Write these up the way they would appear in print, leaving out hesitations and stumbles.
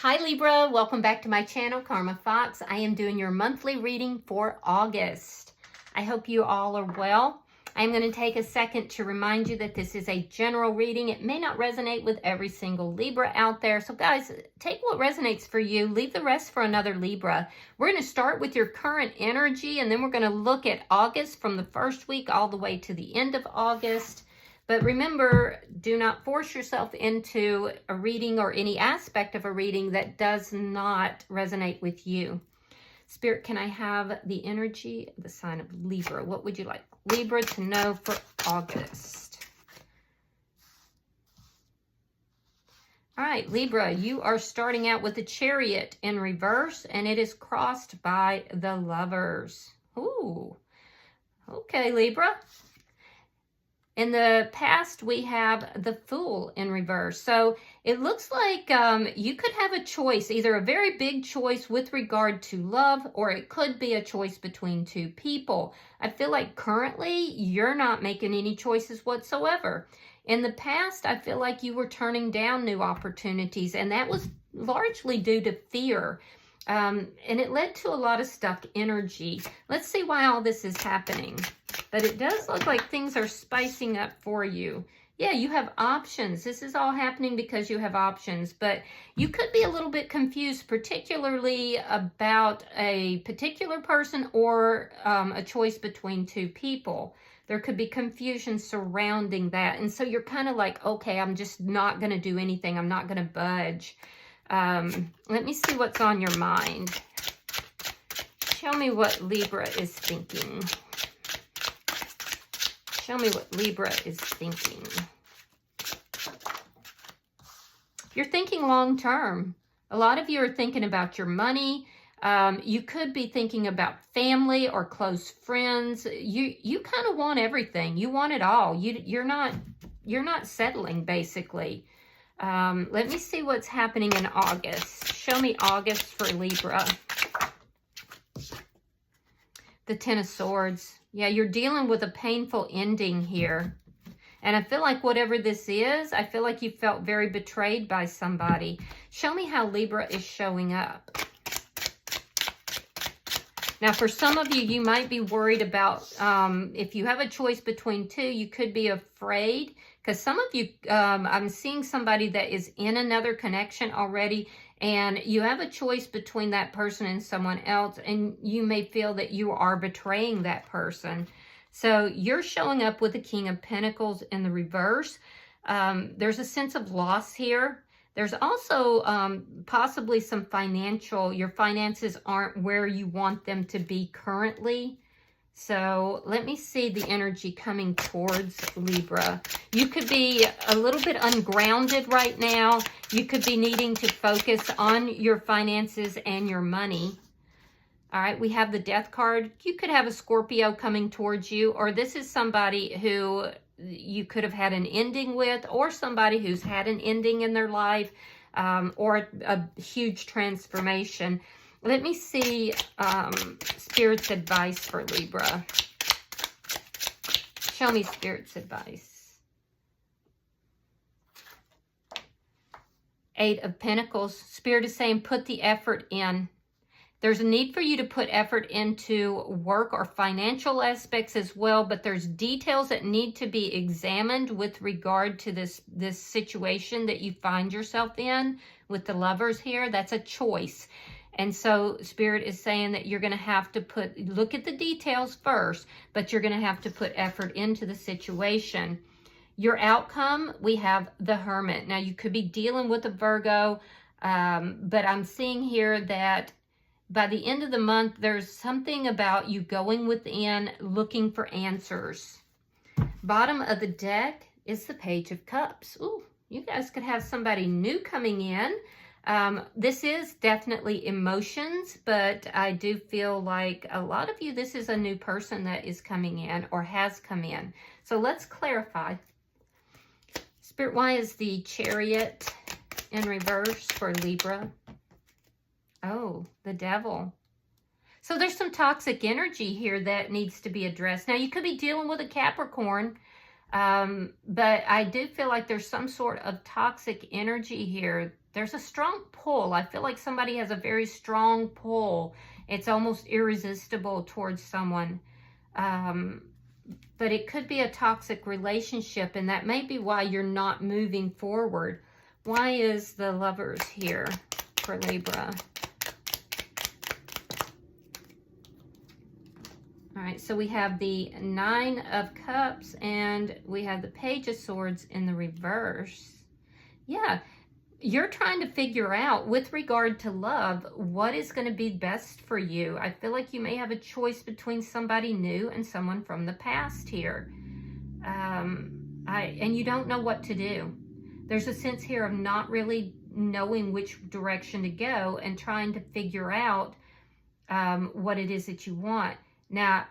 Hi Libra, welcome back to my channel, Karma Fox. I am doing your monthly reading for August. I hope you all are well. I'm going to take a second to remind you that this is a general reading. It may not resonate with every single Libra out there. So guys, take what resonates for you. Leave the rest for another Libra. We're going to start with your current energy, and then we're going to look at August from the first week all the way to the end of August. But remember, do not force yourself into a reading or any aspect of a reading that does not resonate with you. Spirit, can I have the energy of the sign of Libra? What would you like Libra to know for August? All right, Libra, you are starting out with the Chariot in reverse, and it is crossed by the Lovers. Ooh, okay, Libra. In the past, we have the Fool in reverse. So it looks like you could have a choice, either a very big choice with regard to love, or it could be a choice between two people. I feel like currently you're not making any choices whatsoever. In the past, I feel like you were turning down new opportunities, and that was largely due to fear. And it led to a lot of stuck energy. Let's see why all this is happening. But it does look like things are spicing up for you. Yeah, you have options. This is all happening because you have options. But you could be a little bit confused, particularly about a particular person or a choice between two people. There could be confusion surrounding that. And so you're kind of like, okay, I'm just not going to do anything. I'm not going to budge. Let me see what's on your mind. Show me what Libra is thinking. Show me what Libra is thinking. You're thinking long term. A lot of you are thinking about your money. You could be thinking about family or close friends. You kind of want everything. You want it all. You're not settling, basically. Let me see what's happening in August. Show me August for Libra. The Ten of Swords. Yeah, you're dealing with a painful ending here. And I feel like whatever this is, I feel like you felt very betrayed by somebody. Show me how Libra is showing up. Now, for some of you, you might be worried about, if you have a choice between two, you could be afraid. Because some of you, I'm seeing somebody that is in another connection already, and you have a choice between that person and someone else, and you may feel that you are betraying that person. So you're showing up with the King of Pentacles in the reverse. There's a sense of loss here. There's also possibly some your finances aren't where you want them to be currently. So let me see the energy coming towards Libra. You could be a little bit ungrounded right now. You could be needing to focus on your finances and your money. All right, we have the Death card. You could have a Scorpio coming towards you, or this is somebody who you could have had an ending with, or somebody who's had an ending in their life, or a huge transformation. Let me see Spirit's advice for Libra. Show me Spirit's advice. Eight of Pentacles. Spirit is saying put the effort in. There's a need for you to put effort into work or financial aspects as well, but there's details that need to be examined with regard to this situation that you find yourself in with the Lovers here. That's a choice. And so Spirit is saying that you're going to have to look at the details first, but you're going to have to put effort into the situation. Your outcome, we have the Hermit. Now, you could be dealing with a Virgo, but I'm seeing here that by the end of the month, there's something about you going within, looking for answers. Bottom of the deck is the Page of Cups. Ooh, you guys could have somebody new coming in. This is definitely emotions, but I do feel like a lot of you, this is a new person that is coming in or has come in. So let's clarify. Spirit, why is the Chariot in reverse for Libra? Oh, the Devil. So there's some toxic energy here that needs to be addressed. Now, you could be dealing with a Capricorn, but I do feel like there's some sort of toxic energy here there's a strong pull. I feel like somebody has a very strong pull. It's almost irresistible towards someone. But it could be a toxic relationship, and that may be why you're not moving forward. Why is the Lovers here for Libra? All right, so we have the Nine of Cups, and we have the Page of Swords in the reverse. Yeah, you're trying to figure out, with regard to love, what is going to be best for you. I feel like you may have a choice between somebody new and someone from the past here. And you don't know what to do. There's a sense here of not really knowing which direction to go and trying to figure out what it is that you want. Now,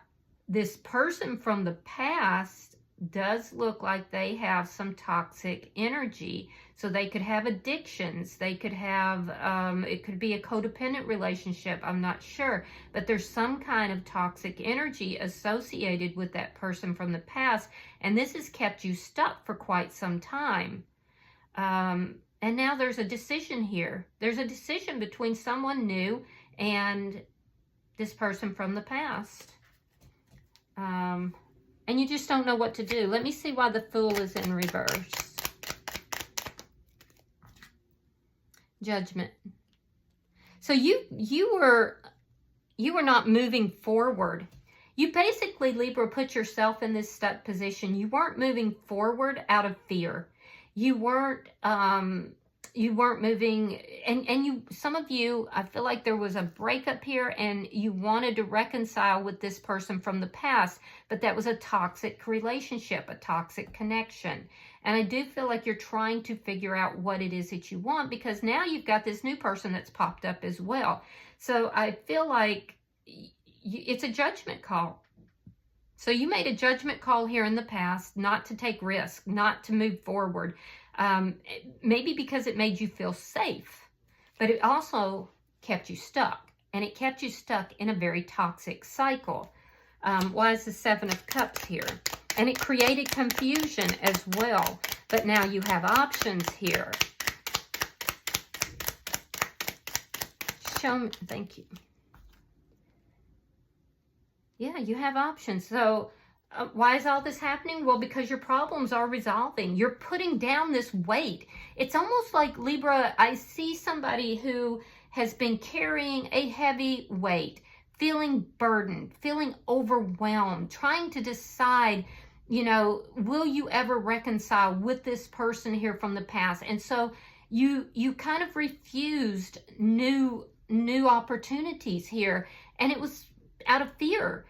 this person from the past does look like they have some toxic energy. So they could have addictions. They could have, it could be a codependent relationship. I'm not sure. But there's some kind of toxic energy associated with that person from the past. And this has kept you stuck for quite some time. And now there's a decision here. There's a decision between someone new and this person from the past. And you just don't know what to do. Let me see why the Fool is in reverse. Judgment. So you were not moving forward. You basically, Libra, put yourself in this stuck position. You weren't moving forward out of fear. You weren't moving, and you, some of you, I feel like there was a breakup here and you wanted to reconcile with this person from the past, but that was a toxic relationship, a toxic connection. And I do feel like you're trying to figure out what it is that you want, because now you've got this new person that's popped up as well. So I feel like it's a judgment call. So you made a judgment call here in the past not to take risk, not to move forward. Maybe because it made you feel safe, but it also kept you stuck, and it kept you stuck in a very toxic cycle. Why is the Seven of Cups here? And it created confusion as well, but now you have options here. Show me, thank you. Yeah, you have options. So why is all this happening? Well, because your problems are resolving. You're putting down this weight. It's almost like, Libra, I see somebody who has been carrying a heavy weight, feeling burdened, feeling overwhelmed, trying to decide, you know, will you ever reconcile with this person here from the past? And so you kind of refused new opportunities here. And it was out of fear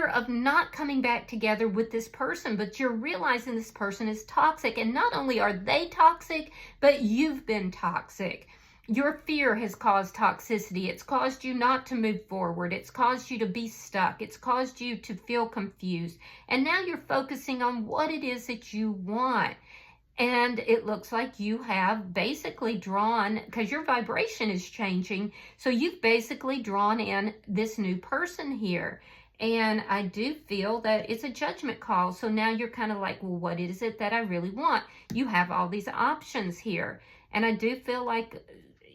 of not coming back together with this person. But you're realizing this person is toxic. And not only are they toxic, but you've been toxic. Your fear has caused toxicity. It's caused you not to move forward. It's caused you to be stuck. It's caused you to feel confused. And now you're focusing on what it is that you want. And it looks like you have basically drawn, because your vibration is changing, so you've basically drawn in this new person here. And I do feel that it's a judgment call. So now you're kind of like, well, what is it that I really want? You have all these options here. And I do feel like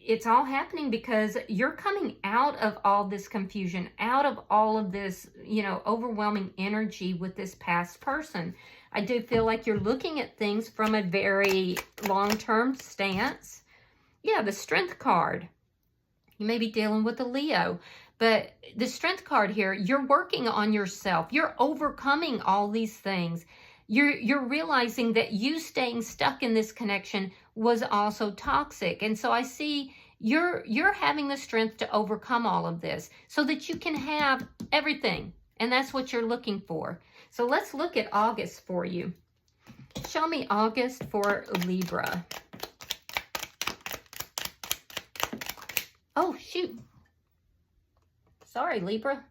it's all happening because you're coming out of all this confusion, out of all of this, you know, overwhelming energy with this past person. I do feel like you're looking at things from a very long-term stance. Yeah, the Strength card. You may be dealing with a Leo, but the Strength card here, you're working on yourself. You're overcoming all these things. You're realizing that you staying stuck in this connection was also toxic. And so I see you're having the strength to overcome all of this so that you can have everything. And that's what you're looking for. So let's look at August for you. Show me August for Libra. Oh, shoot. Sorry, Libra.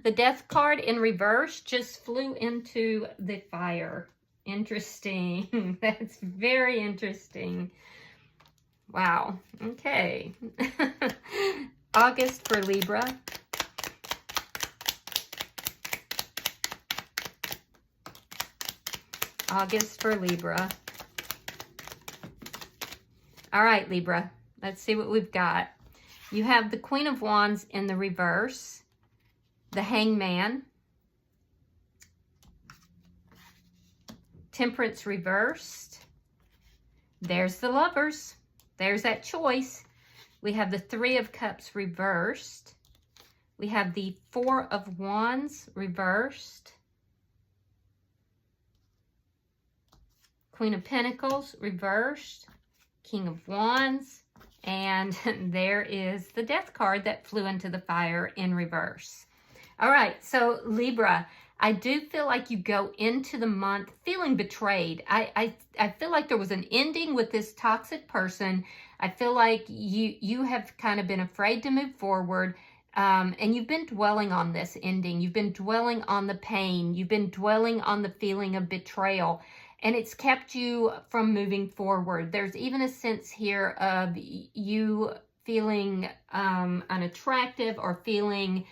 The Death card in reverse just flew into the fire. Interesting. That's very interesting. Wow. Okay. August for Libra. August for Libra. All right, Libra, let's see what we've got. You have the Queen of Wands in the reverse, the Hangman, Temperance reversed. There's the Lovers. There's that choice. We have the Three of Cups reversed. We have the Four of Wands reversed. Queen of Pentacles reversed. King of Wands. And there is the Death card that flew into the fire in reverse. All right, so Libra, I do feel like you go into the month feeling betrayed. I feel like there was an ending with this toxic person. I feel like you have kind of been afraid to move forward, and you've been dwelling on this ending. You've been dwelling on the pain. You've been dwelling on the feeling of betrayal, and it's kept you from moving forward. There's even a sense here of you feeling unattractive or feeling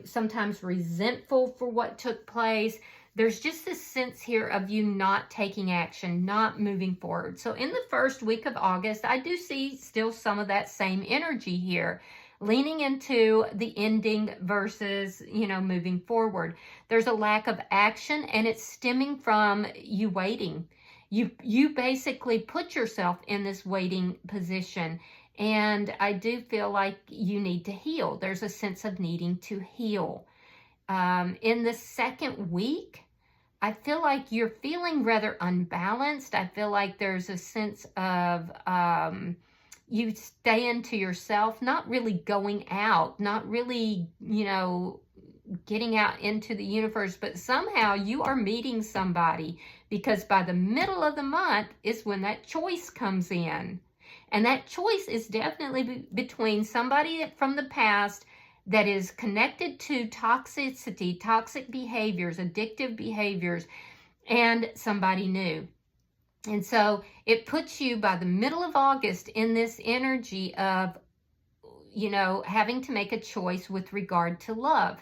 sometimes resentful for what took place. There's just this sense here of you not taking action, not moving forward. So in the first week of August, I do see still some of that same energy here, leaning into the ending versus, moving forward. There's a lack of action, and it's stemming from you waiting. You basically put yourself in this waiting position. And I do feel like you need to heal. There's a sense of needing to heal. In the second week, I feel like you're feeling rather unbalanced. I feel like there's a sense of you staying to yourself, not really going out, not really, getting out into the universe, but somehow you are meeting somebody, because by the middle of the month is when that choice comes in. And that choice is definitely between somebody from the past that is connected to toxicity, toxic behaviors, addictive behaviors, and somebody new. And so it puts you by the middle of August in this energy of, having to make a choice with regard to love.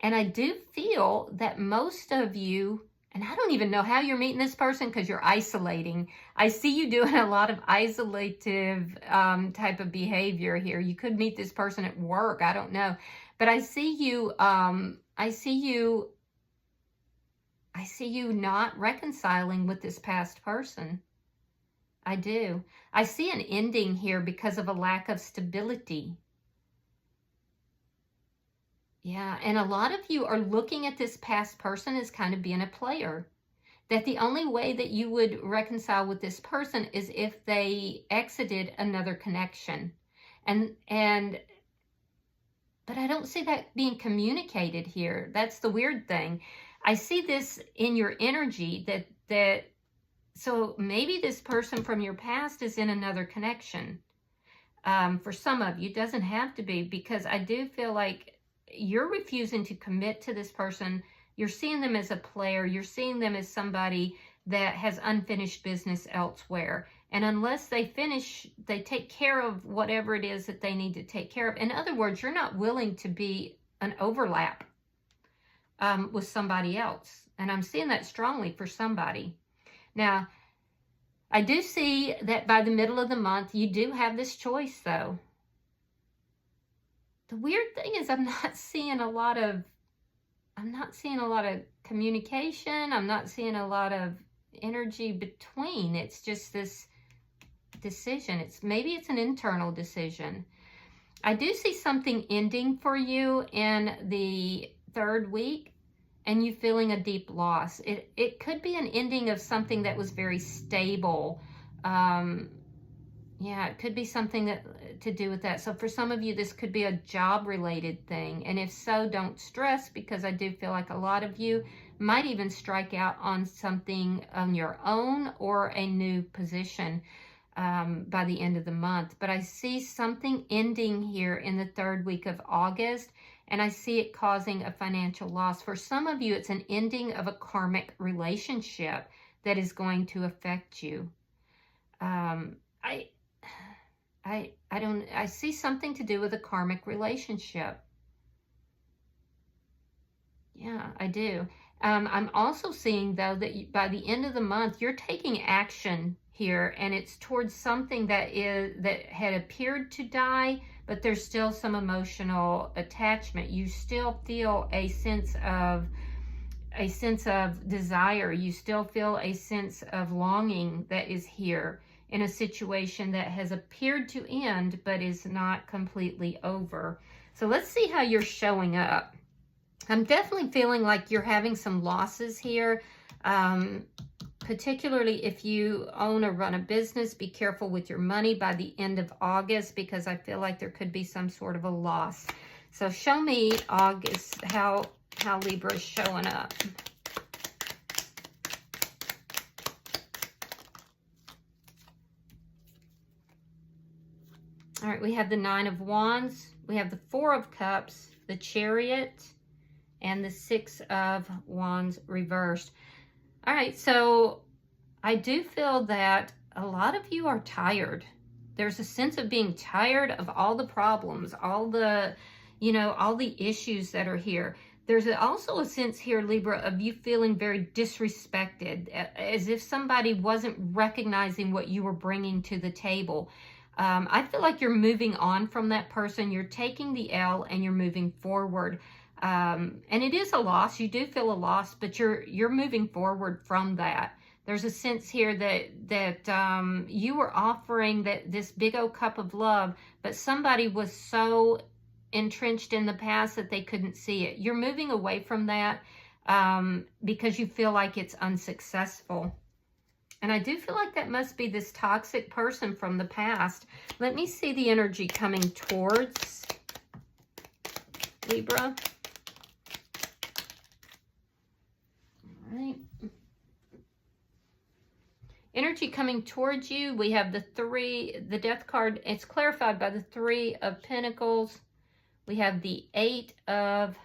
And I do feel that most of you, and I don't even know how you're meeting this person because you're isolating. I see you doing a lot of isolative type of behavior here. You could meet this person at work. I don't know. But I see you, I see you not reconciling with this past person. I do. I see an ending here because of a lack of stability. Yeah, and a lot of you are looking at this past person as kind of being a player. That the only way that you would reconcile with this person is if they exited another connection. But I don't see that being communicated here. That's the weird thing. I see this in your energy so maybe this person from your past is in another connection. For some of you, it doesn't have to be, because I do feel like you're refusing to commit to this person. You're seeing them as a player. You're seeing them as somebody that has unfinished business elsewhere. And unless they take care of whatever it is that they need to take care of. In other words, you're not willing to be an overlap with somebody else. And I'm seeing that strongly for somebody. Now, I do see that by the middle of the month, you do have this choice, though. The weird thing is I'm not seeing a lot of communication. I'm not seeing a lot of energy between. It's just this decision. Maybe it's an internal decision. I do see something ending for you in the third week, and you feeling a deep loss. It could be an ending of something that was very stable. Yeah, it could be something to do with that. So for some of you, this could be a job-related thing. And if so, don't stress, because I do feel like a lot of you might even strike out on something on your own or a new position by the end of the month. But I see something ending here in the third week of August, and I see it causing a financial loss. For some of you, it's an ending of a karmic relationship that is going to affect you. I see something to do with a karmic relationship. Yeah, I do. I'm also seeing, though, that by the end of the month, you're taking action here, and it's towards something that had appeared to die, but there's still some emotional attachment. You still feel a sense of desire. You still feel a sense of longing that is here in a situation that has appeared to end but is not completely over. So let's see how you're showing up. I'm definitely feeling like you're having some losses here, particularly if you own or run a business. Be careful with your money by the end of August, because I feel like there could be some sort of a loss. So show me August, how Libra is showing up. All right, we have the Nine of Wands, we have the Four of Cups, the Chariot, and the Six of Wands reversed. All right, so I do feel that a lot of you are tired. There's a sense of being tired of all the problems, all the, all the issues that are here. There's also a sense here, Libra, of you feeling very disrespected, as if somebody wasn't recognizing what you were bringing to the table. I feel like you're moving on from that person. You're taking the L and you're moving forward. And it is a loss. You do feel a loss, but you're moving forward from that. There's a sense here that you were offering this big old cup of love, but somebody was so entrenched in the past that they couldn't see it. You're moving away from that because you feel like it's unsuccessful. And I do feel like that must be this toxic person from the past. Let me see the energy coming towards Libra. All right. Energy coming towards you. We have the Death card. It's clarified by the Three of Pentacles. We have the Eight of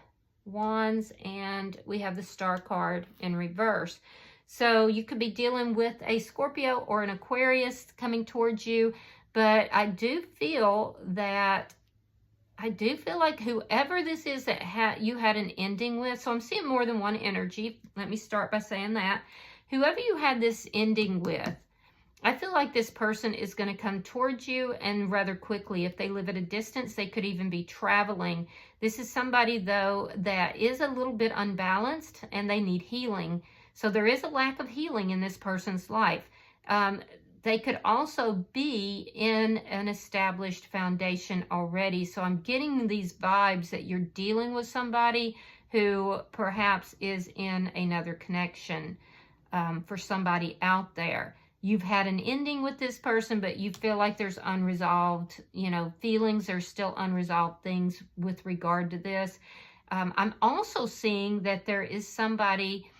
Wands, and we have the Star card in reverse. So you could be dealing with a Scorpio or an Aquarius coming towards you, but I do feel like whoever this is that you had an ending with, so I'm seeing more than one energy. Let me start by saying that. Whoever you had this ending with, I feel like this person is going to come towards you, and rather quickly. If they live at a distance, they could even be traveling. This is somebody, though, that is a little bit unbalanced, and they need healing. So there is a lack of healing in this person's life. They could also be in an established foundation already. So I'm getting these vibes that you're dealing with somebody who perhaps is in another connection for somebody out there. You've had an ending with this person, but you feel like there's unresolved, feelings. There's still unresolved things with regard to this. I'm also seeing that there is somebody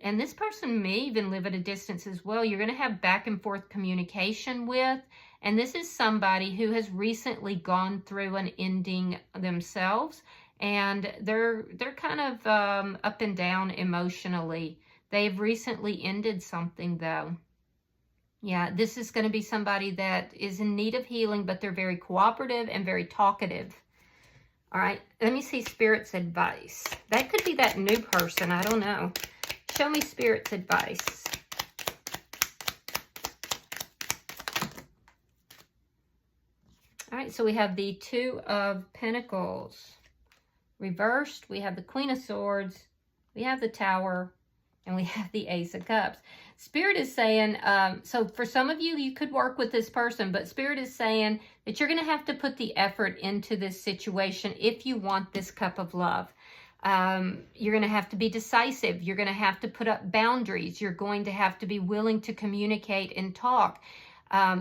and this person may even live at a distance as well, you're going to have back and forth communication with. And this is somebody who has recently gone through an ending themselves, and they're kind of up and down emotionally. They've recently ended something, though. Yeah, this is going to be somebody that is in need of healing, but they're very cooperative and very talkative. All right, let me see Spirit's advice. That could be that new person. I don't know. Show me Spirit's advice. All right, so we have the Two of Pentacles reversed. We have the Queen of Swords. We have the Tower. And we have the Ace of Cups. Spirit is saying, so for some of you, you could work with this person, but Spirit is saying that you're going to have to put the effort into this situation if you want this cup of love. You're going to have to be decisive. You're going to have to put up boundaries. You're going to have to be willing to communicate and talk.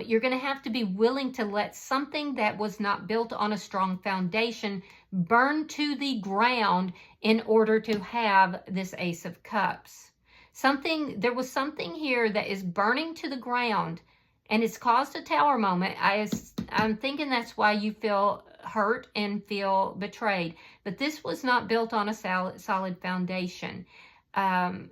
You're going to have to be willing to let something that was not built on a strong foundation burn to the ground in order to have this Ace of Cups. There was something here that is burning to the ground, and it's caused a Tower moment. I'm thinking that's why you feel hurt and feel betrayed. But this was not built on a solid foundation. And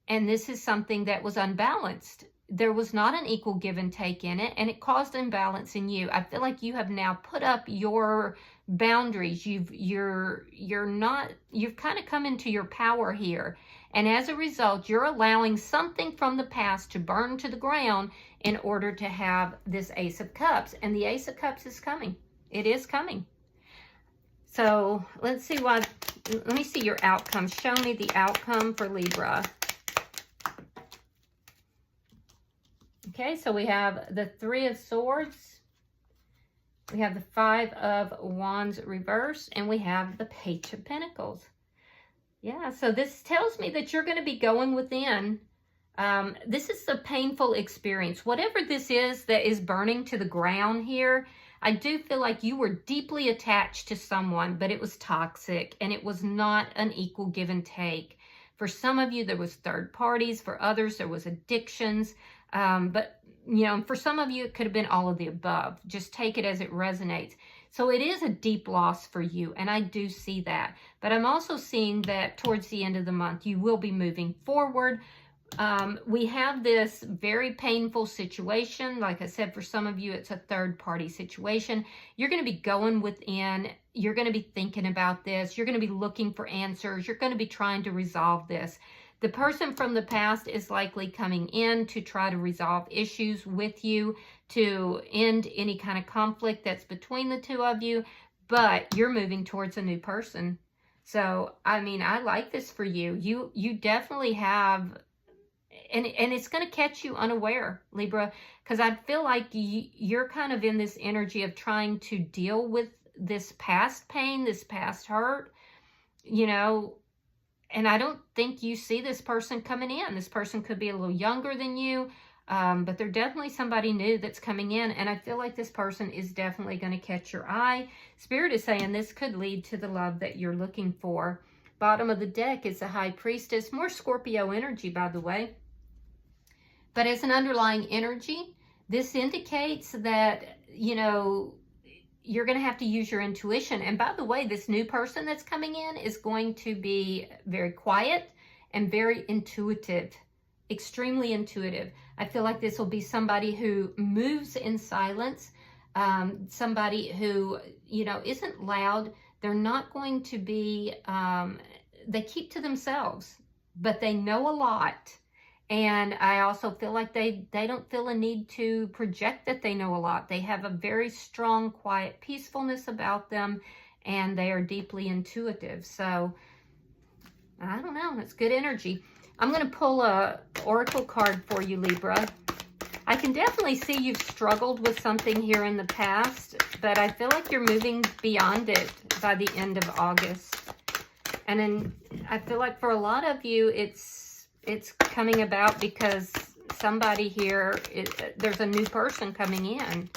this is something that was unbalanced. There was not an equal give and take in it, and it caused imbalance in you. I feel like you have now put up your boundaries. You've kind of come into your power here, And as a result, you're allowing something from the past to burn to the ground in order to have this Ace of Cups. And the Ace of Cups is coming. It is coming. So let's see what, let me see your outcome. Show me the outcome for Libra. Okay, so we have the Three of Swords. We have the Five of Wands reversed, and we have the Page of Pentacles. Yeah, so this tells me that you're going to be going within. This is a painful experience. Whatever this is that is burning to the ground here, I do feel like you were deeply attached to someone, but it was toxic and it was not an equal give and take. For some of you, there was third parties. For others, there was addictions. But, you know, for some of you, it could have been all of the above. Just take it as it resonates. So it is a deep loss for you, and I do see that. But I'm also seeing that towards the end of the month, you will be moving forward. We have this very painful situation. Like I said, for some of you, it's a third-party situation. You're going to be going within. You're going to be thinking about this. You're going to be looking for answers. You're going to be trying to resolve this. The person from the past is likely coming in to try to resolve issues with you, to end any kind of conflict that's between the two of you, but you're moving towards a new person. So, I mean, I like this for you. You definitely have, and it's going to catch you unaware, Libra, because I feel like you're kind of in this energy of trying to deal with this past pain, this past hurt, you know. And I don't think you see this person coming in. This person could be a little younger than you, but they're definitely somebody new that's coming in. And I feel like this person is definitely going to catch your eye. Spirit is saying this could lead to the love that you're looking for. Bottom of the deck is the High Priestess. More Scorpio energy, by the way. But as an underlying energy, this indicates that, you know, you're going to have to use your intuition. And by the way, this new person that's coming in is going to be very quiet and very intuitive, extremely intuitive. I feel like this will be somebody who moves in silence, somebody who, you know, isn't loud. They're not going to be, they keep to themselves, but they know a lot. And I also feel like they don't feel a need to project that they know a lot. They have a very strong, quiet peacefulness about them, and they are deeply intuitive. So, I don't know. It's good energy. I'm going to pull a oracle card for you, Libra. I can definitely see you've struggled with something here in the past, but I feel like you're moving beyond it by the end of August. And then I feel like for a lot of you, it's coming about because somebody here, there's a new person coming in.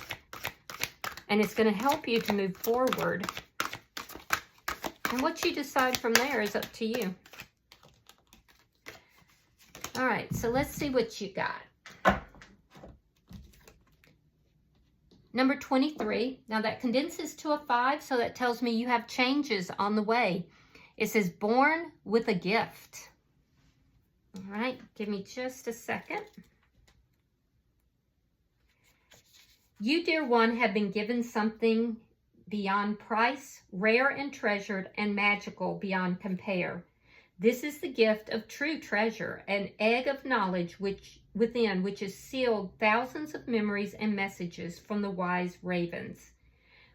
And it's going to help you to move forward. And what you decide from there is up to you. All right, so let's see what you got. Number 23. Now that condenses to a 5, so that tells me you have changes on the way. It says, born with a gift. All right, give me just a second. You, dear one, have been given something beyond price, rare and treasured, and magical beyond compare. This is the gift of true treasure, an egg of knowledge which is sealed thousands of memories and messages from the wise ravens.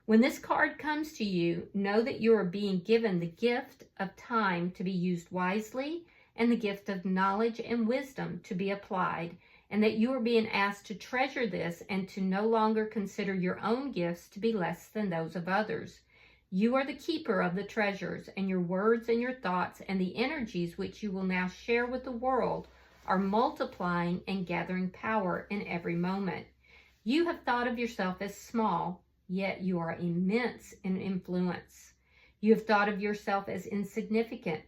When this card comes to you, know that you are being given the gift of time to be used wisely, and the gift of knowledge and wisdom to be applied, and that you are being asked to treasure this and to no longer consider your own gifts to be less than those of others. You are the keeper of the treasures, and your words and your thoughts and the energies which you will now share with the world are multiplying and gathering power in every moment. You have thought of yourself as small, yet you are immense in influence. You have thought of yourself as insignificant,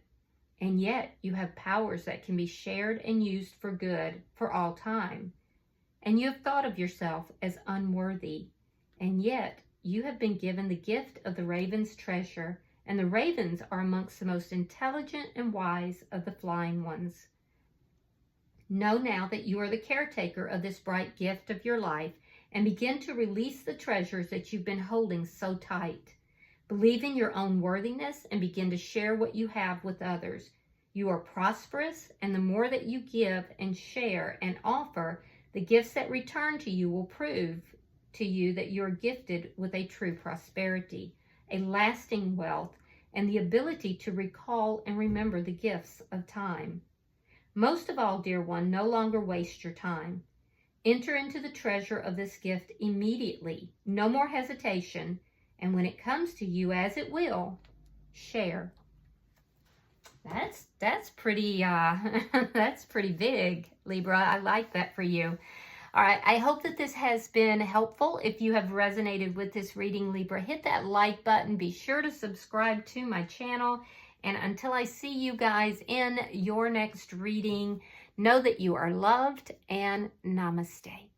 and yet you have powers that can be shared and used for good for all time. And you have thought of yourself as unworthy, and yet you have been given the gift of the raven's treasure, and the ravens are amongst the most intelligent and wise of the flying ones. Know now that you are the caretaker of this bright gift of your life, and begin to release the treasures that you've been holding so tight. Believe in your own worthiness and begin to share what you have with others. You are prosperous, and the more that you give and share and offer, the gifts that return to you will prove to you that you are gifted with a true prosperity, a lasting wealth, and the ability to recall and remember the gifts of time. Most of all, dear one, no longer waste your time. Enter into the treasure of this gift immediately. No more hesitation. And when it comes to you, as it will, share. That's pretty that's pretty big, Libra. I like that for you. All right, I hope that this has been helpful. If you have resonated with this reading, Libra, hit that like button. Be sure to subscribe to my channel. And until I see you guys in your next reading, know that you are loved, and namaste.